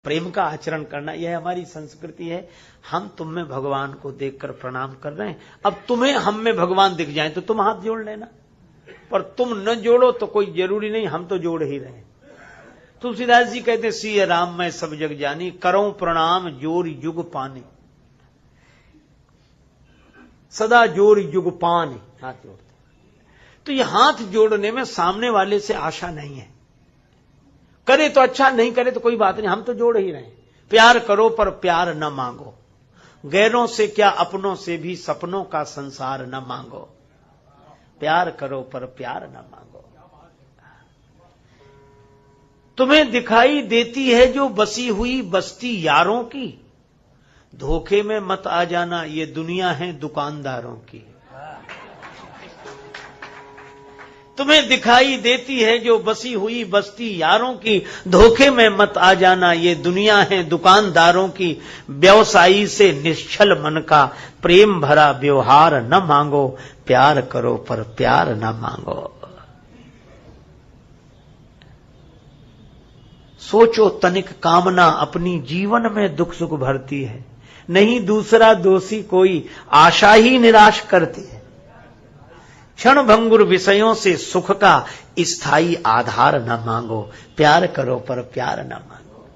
प्रेम का आचरण करना, यह हमारी संस्कृति है। हम तुम में भगवान को देखकर प्रणाम कर रहे हैं, अब तुम्हें हम में भगवान दिख जाए तो तुम हाथ जोड़ लेना, पर तुम न जोड़ो तो कोई जरूरी नहीं, हम तो जोड़ ही रहे। तुलसीदास जी कहते सिय राम मैं सब जग जानी, करो प्रणाम जोर युग पानी, सदा जोर युग पानी, हाथ जोड़ते। तो ये हाथ जोड़ने में सामने वाले से आशा नहीं है, करे तो अच्छा, नहीं करे तो कोई बात नहीं, हम तो जोड़ ही रहे। प्यार करो पर प्यार न मांगो, गैरों से क्या अपनों से भी सपनों का संसार न मांगो। प्यार करो पर प्यार न मांगो। तुम्हें दिखाई देती है जो बसी हुई बस्ती यारों की, धोखे में मत आ जाना, ये दुनिया है दुकानदारों की। तुम्हें दिखाई देती है जो बसी हुई बस्ती यारों की, धोखे में मत आ जाना, ये दुनिया है दुकानदारों की। व्यवसायी से निश्चल मन का प्रेम भरा व्यवहार न मांगो, प्यार करो पर प्यार न मांगो। सोचो तनिक कामना अपनी जीवन में दुख सुख भरती है, नहीं दूसरा दोषी कोई आशा ही निराश करती है। क्षण भंगुर विषयों से सुख का स्थायी आधार न मांगो, प्यार करो पर प्यार न मांगो।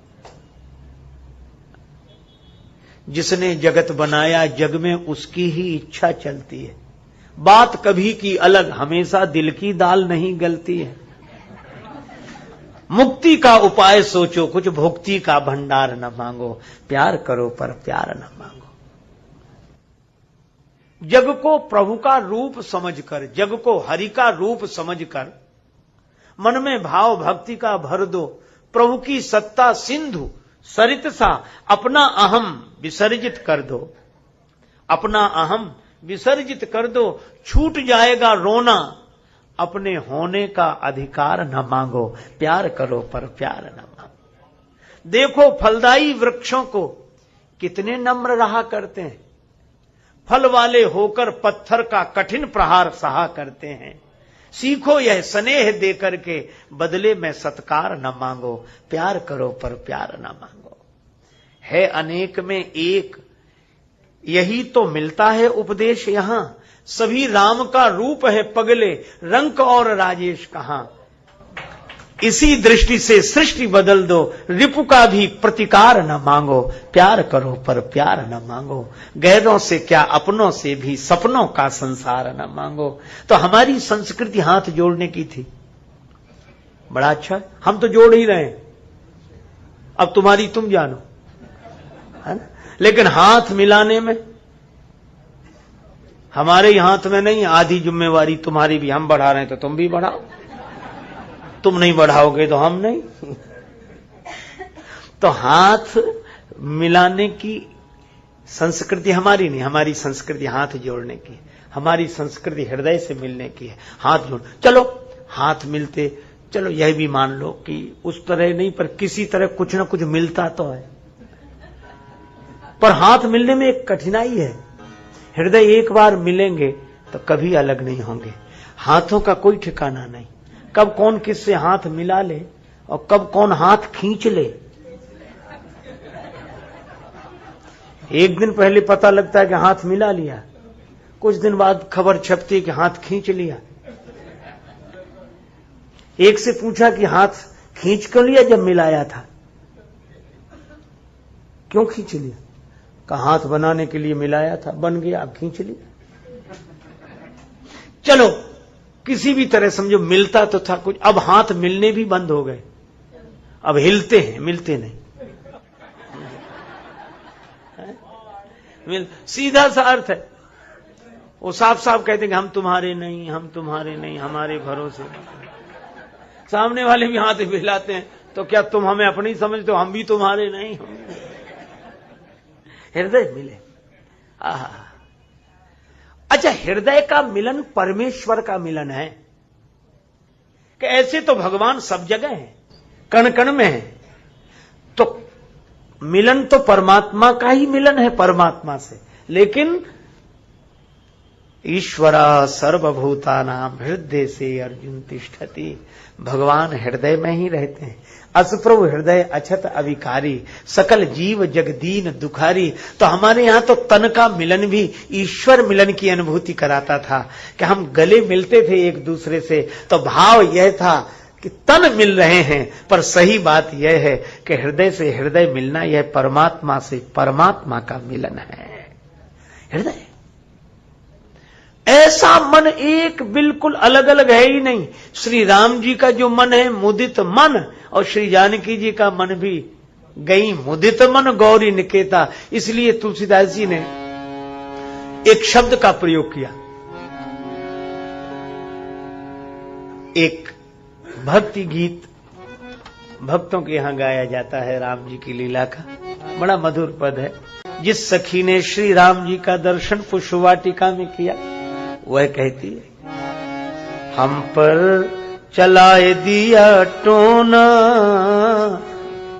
जिसने जगत बनाया जग में उसकी ही इच्छा चलती है, बात कभी की अलग हमेशा दिल की दाल नहीं गलती है। मुक्ति का उपाय सोचो कुछ भुक्ति का भंडार न मांगो, प्यार करो पर प्यार न मांगो। जग को प्रभु का रूप समझकर, जग को हरि का रूप समझकर मन में भाव भक्ति का भर दो। प्रभु की सत्ता सिंधु सरित सा अपना अहम विसर्जित कर दो, अपना अहम विसर्जित कर दो। छूट जाएगा रोना, अपने होने का अधिकार न मांगो, प्यार करो पर प्यार न मांगो। देखो फलदायी वृक्षों को कितने नम्र रहा करते हैं, फल वाले होकर पत्थर का कठिन प्रहार सहा करते हैं। सीखो यह स्नेह देकर के बदले में सत्कार न मांगो, प्यार करो पर प्यार न मांगो। है अनेक में एक, यही तो मिलता है उपदेश यहां। सभी राम का रूप है पगले, रंक और राजेश कहां। इसी दृष्टि से सृष्टि बदल दो, रिपु का भी प्रतिकार न मांगो, प्यार करो पर प्यार न मांगो। गैरों से क्या अपनों से भी सपनों का संसार न मांगो। तो हमारी संस्कृति हाथ जोड़ने की थी, बड़ा अच्छा, हम तो जोड़ ही रहे हैं, अब तुम्हारी तुम जानो, है ना। लेकिन हाथ मिलाने में हमारे हाथ में नहीं, आधी जिम्मेवारी तुम्हारी भी, हम बढ़ा रहे हैं तो तुम भी बढ़ाओ, तुम नहीं बढ़ाओगे तो हम नहीं। तो हाथ मिलाने की संस्कृति हमारी नहीं, हमारी संस्कृति हाथ जोड़ने की, हमारी संस्कृति हृदय से मिलने की है। हाथ जोड़, चलो हाथ मिलते, चलो यह भी मान लो कि उस तरह नहीं पर किसी तरह कुछ ना कुछ मिलता तो है, पर हाथ मिलने में एक कठिनाई है। हृदय एक बार मिलेंगे तो कभी अलग नहीं होंगे। हाथों का कोई ठिकाना नहीं, कब कौन किससे हाथ मिला ले और कब कौन हाथ खींच ले। एक दिन पहले पता लगता है कि हाथ मिला लिया, कुछ दिन बाद खबर छपती है कि हाथ खींच लिया। एक से पूछा कि हाथ खींच कर लिया जब मिलाया था, क्यों खींच लिया? कहा हाथ बनाने के लिए मिलाया था, बन गया, अब खींच लिया। चलो किसी भी तरह समझो मिलता तो था कुछ, अब हाथ मिलने भी बंद हो गए, अब हिलते हैं, मिलते नहीं। सीधा सा अर्थ है, वो साफ साफ कहते हैं कि हम तुम्हारे नहीं, हम तुम्हारे नहीं, हमारे भरोसे। सामने वाले भी हाथ हिलाते हैं, तो क्या तुम हमें अपनी समझते हो? हम भी तुम्हारे नहीं, हृदय मिले। अच्छा, हृदय का मिलन परमेश्वर का मिलन है कि ऐसे तो भगवान सब जगह है, कण कण में है, तो मिलन तो परमात्मा का ही मिलन है परमात्मा से। लेकिन ईश्वरा सर्वभूतानां हृदय से अर्जुन तिष्ठति। भगवान हृदय में ही रहते हैं। असप्रभु हृदय अछत अविकारी, सकल जीव जगदीन दुखारी। तो हमारे यहाँ तो तन का मिलन भी ईश्वर मिलन की अनुभूति कराता था कि हम गले मिलते थे एक दूसरे से, तो भाव यह था कि तन मिल रहे हैं, पर सही बात यह है कि हृदय से हृदय मिलना यह परमात्मा से परमात्मा का मिलन है। हृदय ऐसा मन एक बिल्कुल अलग अलग है ही नहीं। श्री राम जी का जो मन है मुदित मन, और श्री जानकी जी का मन भी गई मुदित मन गौरी निकेता। इसलिए तुलसीदास जी ने एक शब्द का प्रयोग किया। एक भक्ति गीत भक्तों के यहां गाया जाता है राम जी की लीला का, बड़ा मधुर पद है। जिस सखी ने श्री राम जी का दर्शन पुष्पवाटिका में किया, वह कहती है, हम पर चलाए दिया टोना,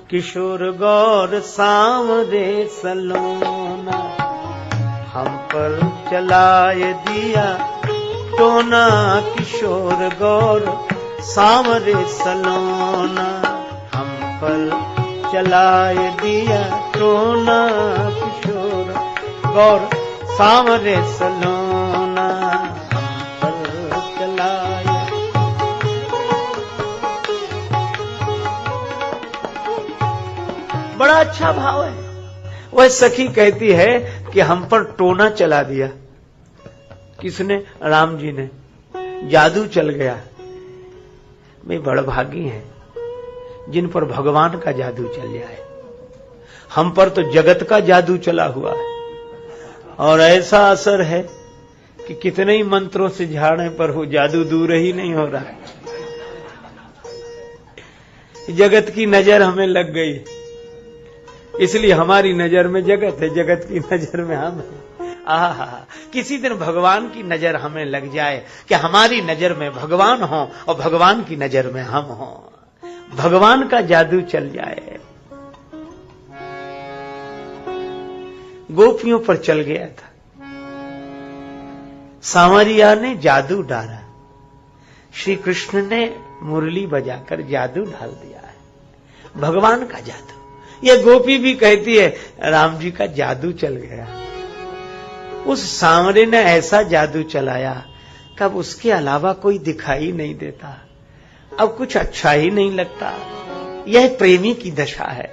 किशोर गौर सांवरे सलोना। हम पर चलाए दिया टोना, किशोर गौर सांवरे सलोना। हम पर चलाए दिया टोना, किशोर गौर सांवरे सलोना। हम पर चलाए। बड़ा अच्छा भाव है। वह सखी कहती है कि हम पर टोना चला दिया। किसने? राम जी ने। जादू चल गया। वे बड़भागी हैं जिन पर भगवान का जादू चल जाए। हम पर तो जगत का जादू चला हुआ है, और ऐसा असर है कि कितने ही मंत्रों से झाड़ने पर वो जादू दूर ही नहीं हो रहा है। जगत की नजर हमें लग गई, इसलिए हमारी नजर में जगत है, जगत की नजर में हम हैं। आहा, किसी दिन भगवान की नजर हमें लग जाए कि हमारी नजर में भगवान हो और भगवान की नजर में हम हो, भगवान का जादू चल जाए। गोपियों पर चल गया था। सांवरिया ने जादू डाला, श्री कृष्ण ने मुरली बजाकर जादू डाल दिया है, भगवान का जादू। यह गोपी भी कहती है राम जी का जादू चल गया। उस सांवरे ने ऐसा जादू चलाया कि अब उसके अलावा कोई दिखाई नहीं देता, अब कुछ अच्छा ही नहीं लगता। यह प्रेमी की दशा है।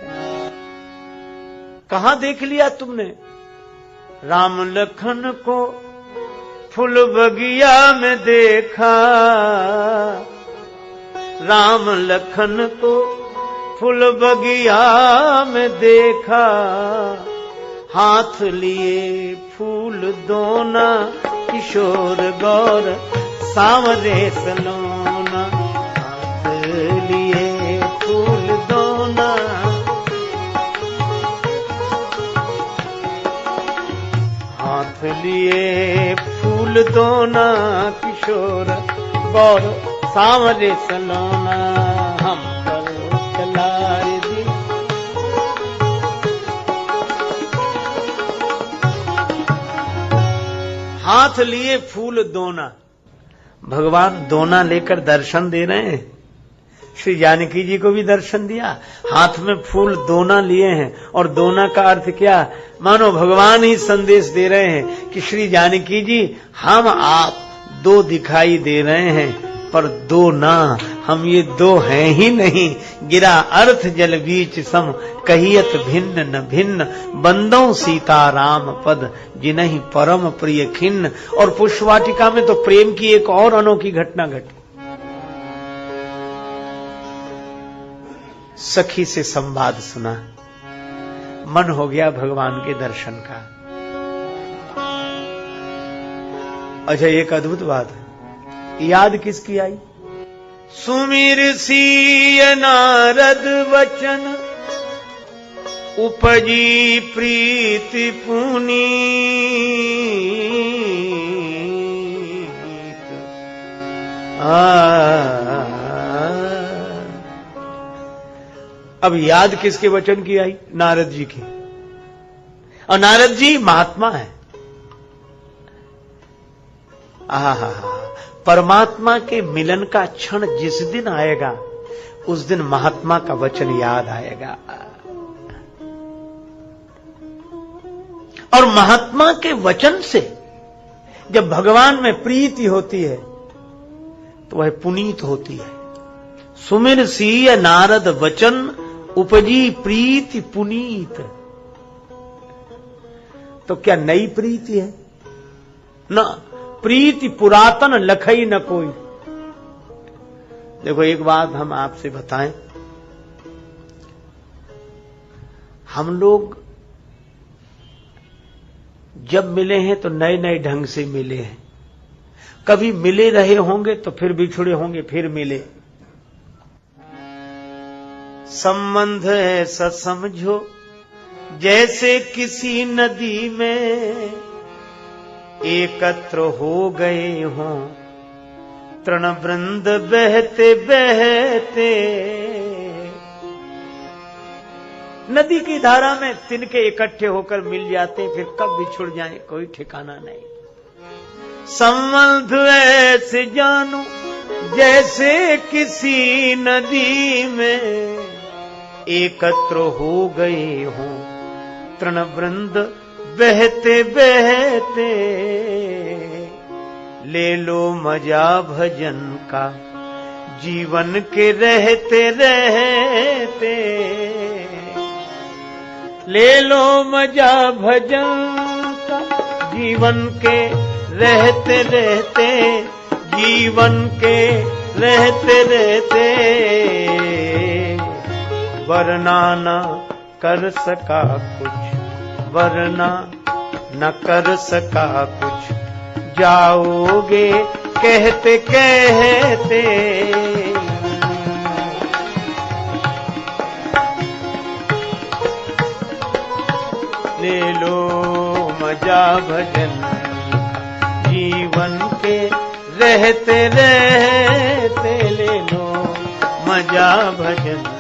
कहां देख लिया तुमने? राम लखन को फूल बगिया में देखा, राम लखन को फूल बगिया में देखा। हाथ लिए फूल दोना, किशोर गौर सांवरे सलोना। हाथ लिए फूल दोना, हाथ लिए फूल दोना, किशोर गौर सांवरे सलोना। हम पर चलाए दी। हाथ लिए फूल दोना, भगवान दोना लेकर दर्शन दे रहे हैं। श्री जानकी जी को भी दर्शन दिया, हाथ में फूल दोना लिए हैं। और दोना का अर्थ क्या? मानो भगवान ही संदेश दे रहे हैं कि श्री जानकी जी, हम आप दो दिखाई दे रहे हैं, पर दो ना, हम ये दो हैं ही नहीं। गिरा अर्थ जल बीच सम, कहियत भिन्न न भिन्न। बंदों सीता राम पद, जिन्हीं परम प्रिय खिन्न। और पुष्पवाटिका में तो प्रेम की एक और अनोखी घटना घटी। सखी से संवाद सुना, मन हो गया भगवान के दर्शन का। अच्छा, एक अद्भुत बात है, याद किसकी आई? सुमिर सिय नारद वचन, उपजी प्रीति पुनी। अब याद किसके वचन की आई? नारद जी की। और नारद जी महात्मा है, आहा, परमात्मा के मिलन का क्षण जिस दिन आएगा उस दिन महात्मा का वचन याद आएगा। और महात्मा के वचन से जब भगवान में प्रीति होती है तो वह पुनीत होती है। सुमिर सीय नारद वचन उपजी प्रीति पुनीत। तो क्या नई प्रीति है? ना, प्रीति पुरातन लखई न कोई। देखो एक बात हम आपसे बताएं, हम लोग जब मिले हैं तो नए नए ढंग से मिले हैं। कभी मिले रहे होंगे तो फिर बिछुड़े होंगे, फिर मिले। संबंध ऐसा समझो जैसे किसी नदी में एकत्र हो गए हों तृण वृंद बहते बहते। नदी की धारा में तिनके इकट्ठे होकर मिल जाते, फिर कब बिछुड़ जाएं कोई ठिकाना नहीं। संबंध ऐसे जानो जैसे किसी नदी में एकत्र हो गए हों तृण वृंद बहते बहते। ले लो मजा भजन का जीवन के रहते रहते। ले लो मजा भजन का जीवन के रहते रहते, जीवन के रहते रहते। वरना न कर सका कुछ, वरना न कर सका कुछ, जाओगे कहते कहते। ले लो मजा भजन जीवन के रहते रहते। ले लो मजा भजन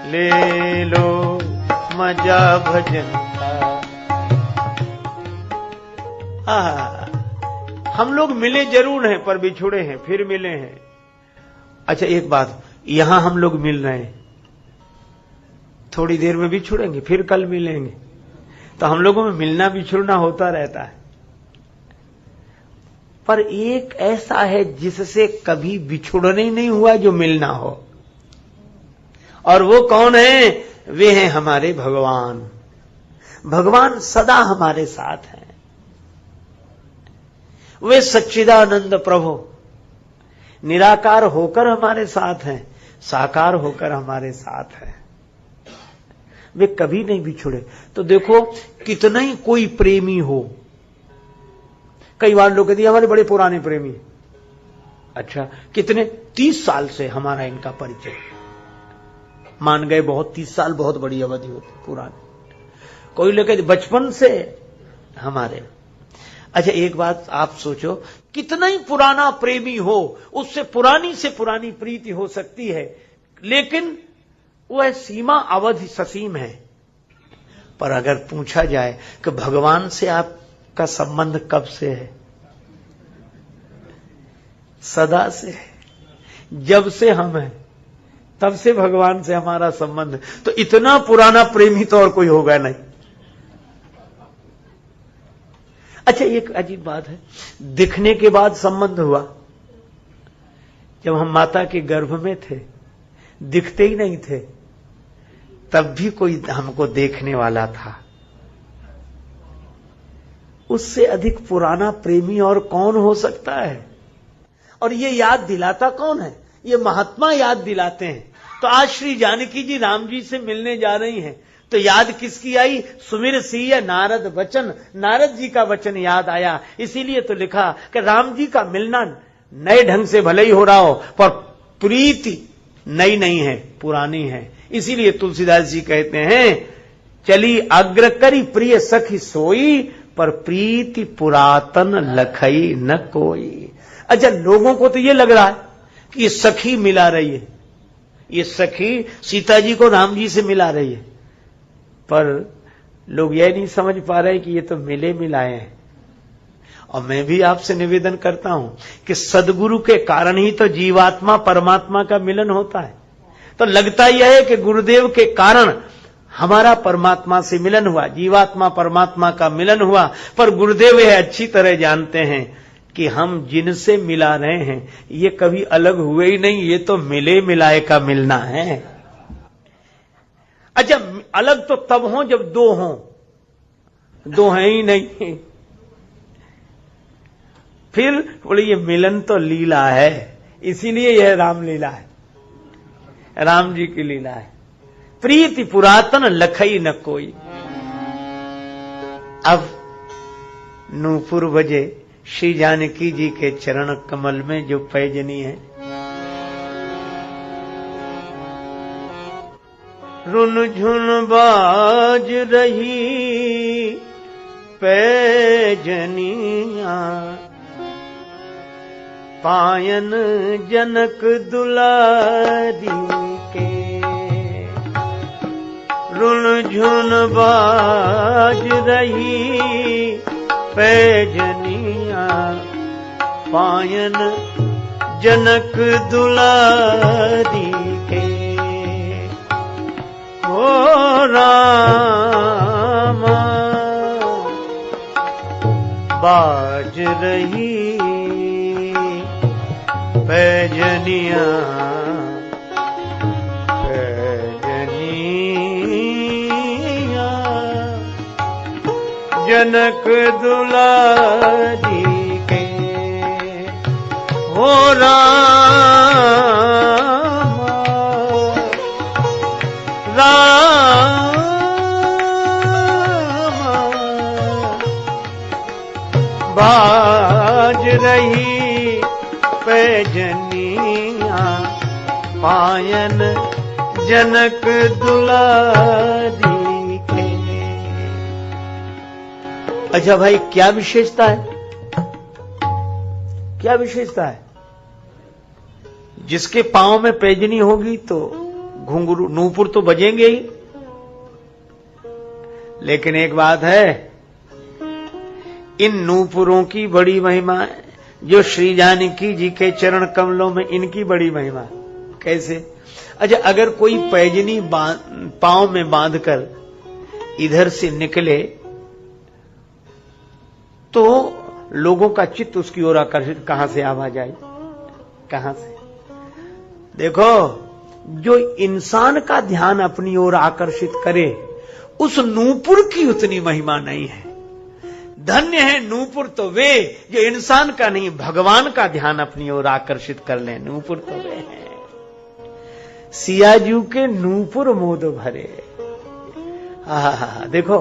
ले लो मजा भजन का। हम लोग मिले जरूर हैं पर बिछुड़े हैं, फिर मिले हैं। अच्छा एक बात, यहां हम लोग मिल रहे हैं, थोड़ी देर में बिछुड़ेंगे, फिर कल मिलेंगे। तो हम लोगों में मिलना बिछुड़ना होता रहता है। पर एक ऐसा है जिससे कभी बिछुड़ने ही नहीं हुआ, जो मिलना हो। और वो कौन है? वे हैं हमारे भगवान। भगवान सदा हमारे साथ हैं। वे सच्चिदानंद प्रभु निराकार होकर हमारे साथ हैं, साकार होकर हमारे साथ हैं। वे कभी नहीं बिछुड़े। तो देखो कितना ही कोई प्रेमी हो, कई बार लोग कहते हैं हमारे बड़े पुराने प्रेमी। अच्छा कितने? 30 साल से हमारा इनका परिचय। मान गए बहुत, 30 साल बहुत बड़ी अवधि होती पुरानी। कोई लोग कहते बचपन से हमारे। अच्छा एक बात आप सोचो, कितना ही पुराना प्रेमी हो उससे पुरानी से पुरानी प्रीति हो सकती है, लेकिन वह सीमा अवधि ससीम है। पर अगर पूछा जाए कि भगवान से आपका संबंध कब से है? सदा से है। जब से हम हैं तब से भगवान से हमारा संबंध। तो इतना पुराना प्रेमी तो और कोई होगा नहीं। अच्छा एक अजीब बात है, दिखने के बाद संबंध हुआ। जब हम माता के गर्भ में थे, दिखते ही नहीं थे, तब भी कोई हमको देखने वाला था। उससे अधिक पुराना प्रेमी और कौन हो सकता है? और ये याद दिलाता कौन है? ये महात्मा याद दिलाते हैं। तो आज श्री जानकी जी राम जी से मिलने जा रही हैं, तो याद किसकी आई? सुमिर सिय नारद वचन, नारद जी का वचन याद आया। इसीलिए तो लिखा कि राम जी का मिलना नए ढंग से भले ही हो रहा हो, पर प्रीति नई नहीं है, पुरानी है। इसीलिए तुलसीदास जी कहते हैं, चली अग्र करी प्रिय सखी सोई, पर प्रीति पुरातन लखई न कोई। अच्छा, लोगों को तो ये लग रहा है कि ये सखी मिला रही है, ये सखी सीता जी को राम जी से मिला रही है, पर लोग ये नहीं समझ पा रहे कि ये तो मिले मिलाए हैं। और मैं भी आपसे निवेदन करता हूं कि सदगुरु के कारण ही तो जीवात्मा परमात्मा का मिलन होता है। तो लगता यह है कि गुरुदेव के कारण हमारा परमात्मा से मिलन हुआ, जीवात्मा परमात्मा का मिलन हुआ, पर गुरुदेव यह अच्छी तरह जानते हैं कि हम जिनसे मिला रहे हैं ये कभी अलग हुए ही नहीं, ये तो मिले मिलाए का मिलना है। अच्छा, अलग तो तब हो जब दो हों, दो हैं ही नहीं। फिर बोले ये मिलन तो लीला है, इसीलिए यह रामलीला है, राम जी की लीला है। प्रीति पुरातन लखई न कोई। अब नूपुर बजे श्री जानकी जी के चरण कमल में जो पैजनी है, रुन झुन बाज रही पैजनिया, पायन जनक दुलारी के। रुन झुन बाज रही पैजनिया, पायन जनक दुलारी के। ओ रामा बाज रही पैजनिया, पैजनिया जनक दुलारी के। हो रामा रामा बाज रही पैजनिया, पायन जनक दुलारी के। अच्छा भाई, क्या विशेषता है, क्या विशेषता है? जिसके पांव में पैजनी होगी तो घुंघरू नूपुर तो बजेंगे ही, लेकिन एक बात है, इन नूपुरों की बड़ी महिमा है, जो श्री जानकी जी के चरण कमलों में इनकी बड़ी महिमा। कैसे? अच्छा, अगर कोई पैजनी पांव में बांधकर इधर से निकले तो लोगों का चित्त उसकी ओर आकर्षित कहां से आ जाए, कहां से? देखो, जो इंसान का ध्यान अपनी ओर आकर्षित करे उस नूपुर की उतनी महिमा नहीं है। धन्य है नूपुर तो वे जो इंसान का नहीं भगवान का ध्यान अपनी ओर आकर्षित कर ले। नूपुर तो वे हैं सियाजू के नूपुर मोद भरे। देखो,